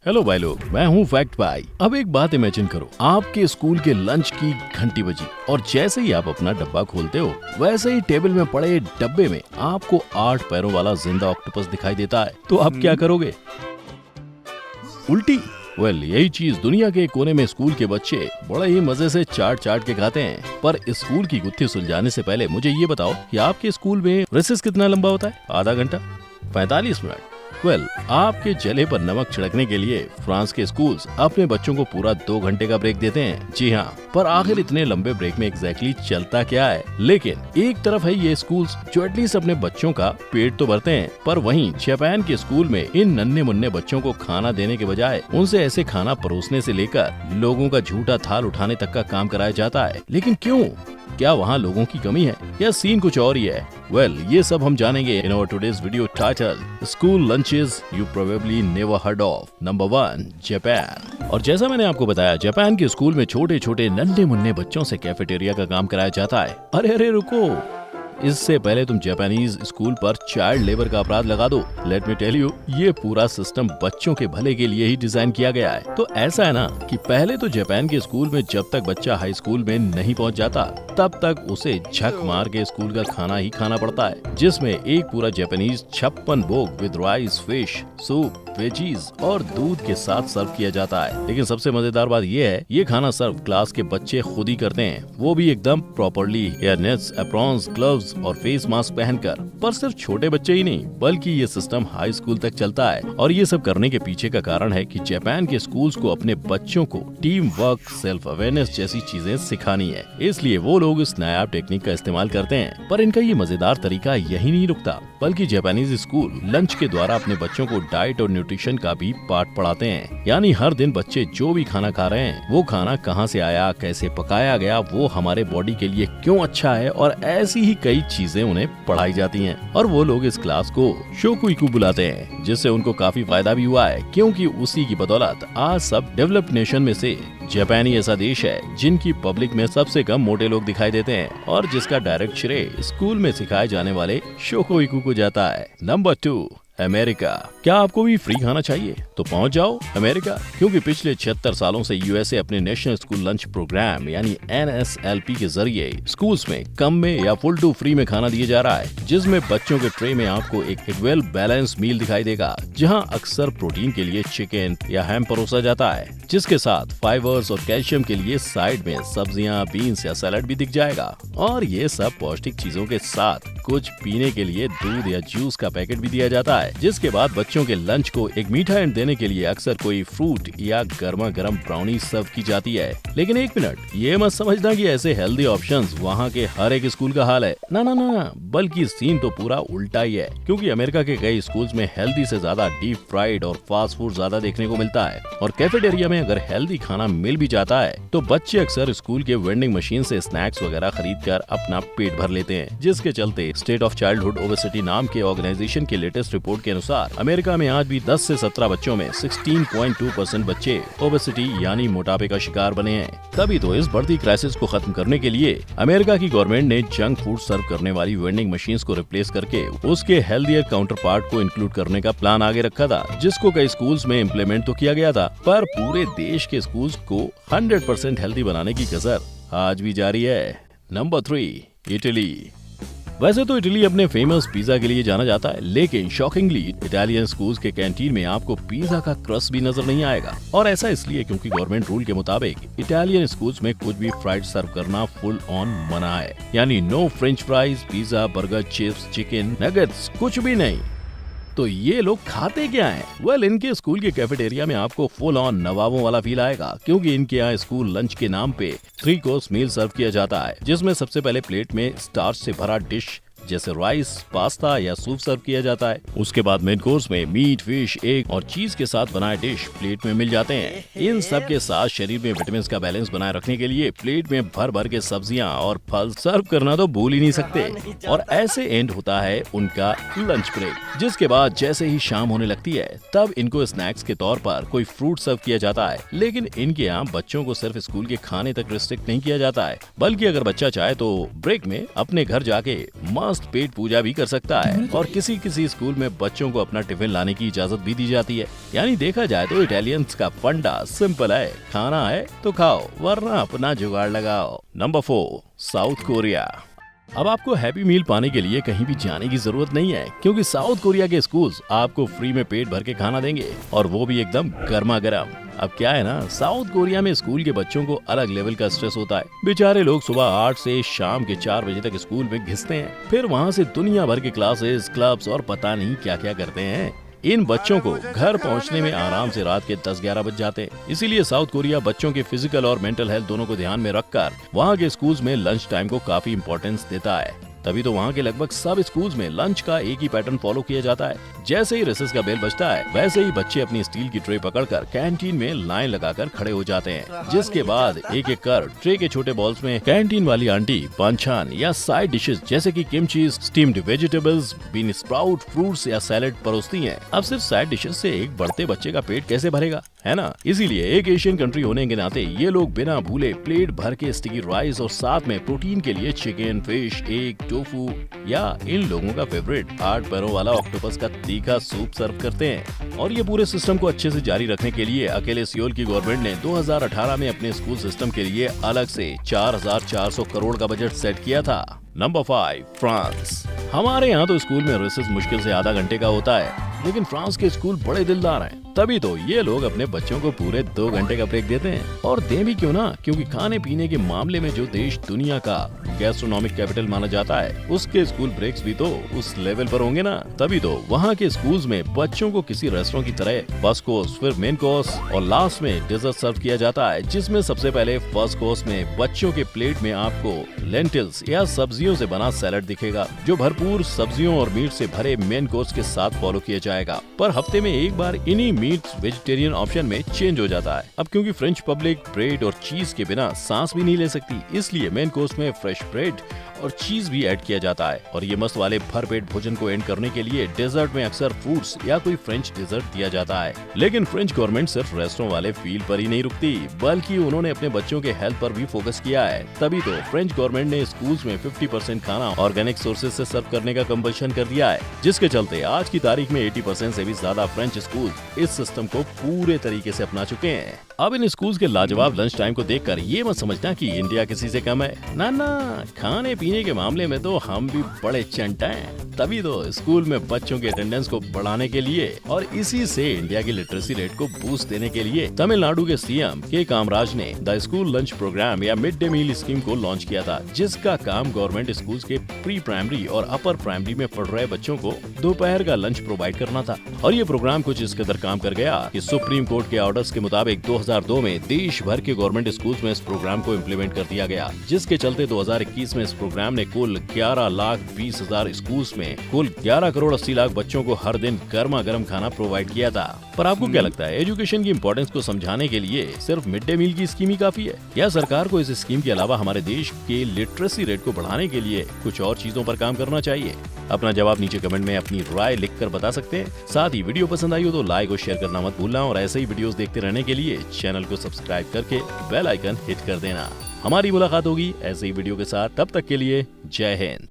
Hello भाई लोग, मैं हूँ फैक्ट भाई। अब एक बात इमेजिन करो, आपके स्कूल के लंच की घंटी बजी और जैसे ही आप अपना डब्बा खोलते हो वैसे ही टेबल में पड़े डब्बे में आपको 8 पैरों वाला जिंदा ऑक्टोपस दिखाई देता है। तो आप क्या करोगे? उल्टी। यही चीज दुनिया के कोने में स्कूल के बच्चे बड़े ही मजे से चाट चाट के खाते हैं। पर स्कूल की गुत्थी सुलझाने से पहले मुझे ये बताओ कि आपके स्कूल में रिसेस कितना लंबा होता है? आधा घंटा? 45 मिनट? आपके जले पर नमक छिड़कने के लिए फ्रांस के स्कूल्स अपने बच्चों को पूरा 2 घंटे का ब्रेक देते हैं। जी हाँ, पर आखिर इतने लंबे ब्रेक में एग्जैक्टली चलता क्या है? लेकिन एक तरफ है ये स्कूल्स जो एटलीस्ट अपने बच्चों का पेट तो भरते हैं, पर वहीं जापान के स्कूल में इन नन्हे मुन्ने बच्चों को खाना देने के बजाय उनसे ऐसे खाना परोसने से लेकर लोगों का झूठा थाल उठाने तक का काम कराया जाता है। लेकिन क्यों? क्या वहाँ लोगों की कमी है या सीन कुछ और ही है? ये सब हम जानेंगे in our today's video title school lunches you probably never heard of. Number 1, Japan. और जैसा मैंने आपको बताया, जापान के स्कूल में छोटे छोटे नन्हे मुन्ने बच्चों से कैफेटेरिया का काम कराया जाता है। अरे रुको, इससे पहले तुम जापानीज स्कूल पर चाइल्ड लेबर का अपराध लगा दो। लेट मी टेल यू, ये पूरा सिस्टम बच्चों के भले के लिए ही डिजाइन किया गया है। तो ऐसा है ना कि पहले तो जापान के स्कूल में जब तक बच्चा हाई स्कूल में नहीं पहुंच जाता तब तक उसे झक मार के स्कूल का खाना ही खाना पड़ता है, जिसमें एक पूरा जापानीज 56 भोग with rice, fish, soup, veggies और दूध के साथ सर्व किया जाता है। लेकिन सबसे मजेदार बात ये है, ये खाना सर्व क्लास के बच्चे खुद ही करते हैं, वो भी एकदम properly, hair nets, aprons, gloves और फेस मास्क पहनकर। पर सिर्फ छोटे बच्चे ही नहीं, बल्कि ये सिस्टम हाई स्कूल तक चलता है। और ये सब करने के पीछे का कारण है कि जापान के स्कूल्स को अपने बच्चों को टीम वर्क, सेल्फ अवेयरनेस जैसी चीजें सिखानी है, इसलिए वो लोग इस नायाब टेक्निक का इस्तेमाल करते हैं। पर इनका ये मजेदार तरीका यही नहीं रुकता, बल्कि जापानीज स्कूल लंच के द्वारा अपने बच्चों को डाइट और न्यूट्रिशन का भी पाठ पढ़ाते हैं। यानी हर दिन बच्चे जो भी खाना खा रहे हैं, वो खाना कहाँ से आया, कैसे पकाया गया, वो हमारे बॉडी के लिए क्यों अच्छा है, और ऐसी ही कई चीजें उन्हें पढ़ाई जाती हैं। और वो लोग इस क्लास को शोकुइकू बुलाते हैं, जिससे उनको काफी फायदा भी हुआ है, क्योंकि उसी की बदौलत आज सब डेवलप्ड नेशन में से जापान ही ऐसा देश है जिनकी पब्लिक में सबसे कम मोटे लोग दिखाई देते हैं और जिसका डायरेक्ट श्रेय स्कूल में सिखाए जाने वाले शोकुइकू को जाता है। Number 2, America. क्या आपको भी फ्री खाना चाहिए? तो पहुंच जाओ अमेरिका, क्योंकि पिछले 76 सालों से यूएसए अपने नेशनल स्कूल लंच प्रोग्राम यानी NSLP के जरिए स्कूल्स में कम में या फुल टू फ्री में खाना दिया जा रहा है, जिसमें बच्चों के ट्रे में आपको एक वेल बैलेंस मील दिखाई देगा, जहां अक्सर प्रोटीन के लिए चिकन या हैम परोसा जाता है, जिसके साथ फाइबर्स और कैल्शियम के लिए साइड में सब्जियां, बीन्स या सैलड भी दिख जाएगा। और ये सब पौष्टिक चीजों के साथ कुछ पीने के लिए दूध या जूस का पैकेट भी दिया जाता है, जिसके बाद बच्चों के लंच को एक मीठा एंड देने के लिए अक्सर कोई फ्रूट या गर्मा गर्म ब्राउनी सर्व की जाती है। लेकिन एक मिनट, ये मत समझना कि ऐसे हेल्दी ऑप्शंस वहाँ के हर एक स्कूल का हाल है। ना, बल्कि सीन तो पूरा उल्टा ही है, क्योंकि अमेरिका के कई स्कूल्स में हेल्दी से ज्यादा डीप फ्राइड और फास्ट फूड ज्यादा देखने को मिलता है। और कैफेटेरिया में अगर हेल्दी खाना मिल भी जाता है तो बच्चे अक्सर स्कूल के वेंडिंग मशीन से स्नैक्स वगैरह खरीद कर अपना पेट भर लेते हैं, जिसके चलते स्टेट ऑफ चाइल्डहुड ओबेसिटी नाम के ऑर्गेनाइजेशन के लेटेस्ट रिपोर्ट के अनुसार अमेरिका में आज भी 10 से 17 बच्चों में 16.2% बच्चे ओबेसिटी यानी मोटापे का शिकार बने हैं। तभी तो इस बढ़ती क्राइसिस को खत्म करने के लिए अमेरिका की गवर्नमेंट ने जंक फूड सर्व करने वाली वेंडिंग मशीन्स को रिप्लेस करके उसके हेल्दियर काउंटर पार्ट को इंक्लूड करने का प्लान आगे रखा था, जिसको कई स्कूल्स में इम्प्लीमेंट तो किया गया था, पर पूरे देश के स्कूल्स को 100% हेल्दी बनाने की कसर आज भी जारी है। Number 3, Italy. वैसे तो इटली अपने फेमस पिज्जा के लिए जाना जाता है, लेकिन शॉकिंगली इटालियन स्कूल्स के कैंटीन में आपको पिज्जा का क्रस्ट भी नजर नहीं आएगा। और ऐसा इसलिए क्योंकि गवर्नमेंट रूल के मुताबिक इटालियन स्कूल्स में कुछ भी फ्राइड सर्व करना फुल ऑन मना है, यानी know French fries, pizza, burger, chips, chicken nuggets, कुछ भी नहीं। तो ये लोग खाते क्या हैं? इनके स्कूल के कैफेटेरिया में आपको फुल ऑन नवाबों वाला फील आएगा, क्योंकि इनके यहाँ स्कूल लंच के नाम पे 3 कोर्स मील सर्व किया जाता है, जिसमें सबसे पहले प्लेट में स्टार्च से भरा डिश जैसे राइस, पास्ता या सूप सर्व किया जाता है। उसके बाद मेन कोर्स में मीट, फिश, एग और चीज के साथ बनाए डिश प्लेट में मिल जाते हैं। इन सब के साथ शरीर में विटामिन का बैलेंस बनाए रखने के लिए प्लेट में भर भर के सब्जियां और फल सर्व करना तो भूल ही नहीं सकते। और ऐसे एंड होता है उनका लंच ब्रेक, जिसके बाद जैसे ही शाम होने लगती है तब इनको स्नैक्स के तौर पर कोई फ्रूट सर्व किया जाता है। लेकिन इनके यहाँ बच्चों को सिर्फ स्कूल के खाने तक रिस्ट्रिक्ट नहीं किया जाता है, बल्कि अगर बच्चा चाहे तो ब्रेक में अपने घर जाके मस्त पेट पूजा भी कर सकता है और किसी किसी स्कूल में बच्चों को अपना टिफिन लाने की इजाजत भी दी जाती है। यानी देखा जाए तो इटालियंस का फंडा सिंपल है, खाना है तो खाओ वरना अपना जुगाड़ लगाओ। Number 4, south Korea. अब आपको हैप्पी मील पाने के लिए कहीं भी जाने की जरूरत नहीं है, क्योंकि साउथ कोरिया के स्कूल्स आपको फ्री में पेट भर के खाना देंगे और वो भी एकदम गर्मा गर्म। अब क्या है ना, साउथ कोरिया में स्कूल के बच्चों को अलग लेवल का स्ट्रेस होता है। बेचारे लोग सुबह 8 से शाम के 4 बजे तक स्कूल में घिसते हैं, फिर वहाँ से दुनिया भर के क्लासेस, क्लब्स और पता नहीं क्या क्या करते हैं। इन बच्चों को घर पहुंचने में आराम से रात के 10-11 बज जाते हैं। इसीलिए साउथ कोरिया बच्चों के फिजिकल और मेंटल हेल्थ दोनों को ध्यान में रखकर वहाँ के स्कूल्स में लंच टाइम को काफी इंपॉर्टेंस देता है। तभी तो वहाँ के लगभग सब स्कूल्स में लंच का एक ही पैटर्न फॉलो किया जाता है। जैसे ही रिसेस का बेल बजता है, वैसे ही बच्चे अपनी स्टील की ट्रे पकड़कर कैंटीन में लाइन लगाकर खड़े हो जाते हैं, जिसके बाद एक एक कर ट्रे के छोटे बॉल्स में कैंटीन वाली आंटी बांछान या साइड डिशेस जैसे कि kimchi, steamed vegetables, bean sprout, fruits या सैलेड परोसती हैं। अब सिर्फ साइड डिशेस से एक बढ़ते बच्चे का पेट कैसे भरेगा, है ना? इसीलिए एक एशियन कंट्री होने के नाते ये लोग बिना भूले प्लेट भर के स्टिकी राइस और साथ में प्रोटीन के लिए चिकन, फिश, एग, टोफू या इन लोगों का फेवरेट 8 पैरों वाला ऑक्टोपस का तीखा सूप सर्व करते हैं। और ये पूरे सिस्टम को अच्छे से जारी रखने के लिए अकेले सियोल की गवर्नमेंट ने 2018 में अपने स्कूल सिस्टम के लिए अलग से 4,400 करोड़ का बजट सेट किया था। Number 5, France. हमारे यहाँ तो स्कूल में रिसेस मुश्किल से आधा घंटे का होता है, लेकिन फ्रांस के स्कूल बड़े दिलदार हैं। तभी तो ये लोग अपने बच्चों को पूरे 2 घंटे का ब्रेक देते हैं। और दें भी क्यों ना, क्योंकि खाने पीने के मामले में जो देश दुनिया का गैस्ट्रोनॉमिक कैपिटल माना जाता है, उसके स्कूल ब्रेक्स भी तो उस लेवल पर होंगे ना। तभी तो वहाँ के स्कूल्स में बच्चों को किसी रेस्टोरेंट की तरह फर्स्ट कोर्स, फिर मेन कोर्स और लास्ट में डिजर्ट सर्व किया जाता है, जिसमें सबसे पहले फर्स्ट कोर्स में बच्चों के प्लेट में आपको लेंटिल्स या सब्जियों से बना सैलड दिखेगा, जो भरपूर सब्जियों और मीट से भरे मेन कोर्स के साथ फॉलो किया जाएगा। पर हफ्ते में एक बार इन्हीं मीट वेजिटेरियन ऑप्शन में चेंज हो जाता है। अब क्योंकि फ्रेंच पब्लिक ब्रेड और चीज के बिना सांस भी नहीं ले सकती, इसलिए मेन कोर्स में फ्रेश ब्रेड और चीज भी ऐड किया जाता है। और ये मस्त वाले भरपेट भोजन को एंड करने के लिए डेजर्ट में अक्सर फ्रूट्स या कोई फ्रेंच डेजर्ट दिया जाता है। लेकिन फ्रेंच गवर्नमेंट सिर्फ रेस्टोरेंट वाले फील पर ही नहीं रुकती, बल्कि उन्होंने अपने बच्चों के हेल्थ पर भी फोकस किया है। तभी तो फ्रेंच गवर्नमेंट ने स्कूल्स में 50% खाना ऑर्गेनिक सोर्सेज से सर्व करने का कंपल्शन कर दिया है, जिसके चलते आज की तारीख में 80% से भी ज्यादा फ्रेंच स्कूल इस सिस्टम को पूरे तरीके से अपना चुके हैं। अब इन स्कूल्स के लाजवाब लंच टाइम को देखकर ये मत समझना कि इंडिया किसी से कम है। ना ना, खाने पीने के मामले में तो हम भी बड़े चंटा हैं। तभी तो स्कूल में बच्चों के अटेंडेंस को बढ़ाने के लिए और इसी से इंडिया की लिटरेसी रेट को बूस्ट देने के लिए तमिलनाडु के सीएम के कामराज ने द स्कूल लंच प्रोग्राम या मिड डे मील स्कीम को लॉन्च किया था, जिसका काम गवर्नमेंट स्कूल्स के प्री प्राइमरी और अपर प्राइमरी में पढ़ रहे बच्चों को दोपहर का लंच प्रोवाइड करना था। और ये प्रोग्राम कुछ इस कदर काम कर गया कि सुप्रीम कोर्ट के ऑर्डर्स के मुताबिक 2002 में देश भर के गवर्नमेंट स्कूल्स में इस प्रोग्राम को इम्प्लीमेंट कर दिया गया, जिसके चलते 2021 में इस प्रोग्राम ने कुल 11,20,000 स्कूल्स में कुल 11 करोड़ 80 लाख बच्चों को हर दिन गर्मा गर्म खाना प्रोवाइड किया था। पर आपको क्या लगता है, एजुकेशन की इम्पोर्टेंस को समझाने के लिए सिर्फ मिड डे मील की स्कीम ही काफी है, या सरकार को इस स्कीम के अलावा हमारे देश के लिटरेसी रेट को बढ़ाने के लिए कुछ और चीजों पर काम करना चाहिए? अपना जवाब नीचे कमेंट में अपनी राय लिखकर बता सकते हैं। साथ ही वीडियो पसंद आई हो तो लाइक और शेयर करना मत भूलना, और ऐसे ही वीडियोस देखते रहने के लिए चैनल को सब्सक्राइब करके बेल आइकन हिट कर देना। हमारी मुलाकात होगी ऐसे ही वीडियो के साथ, तब तक के लिए जय हिंद।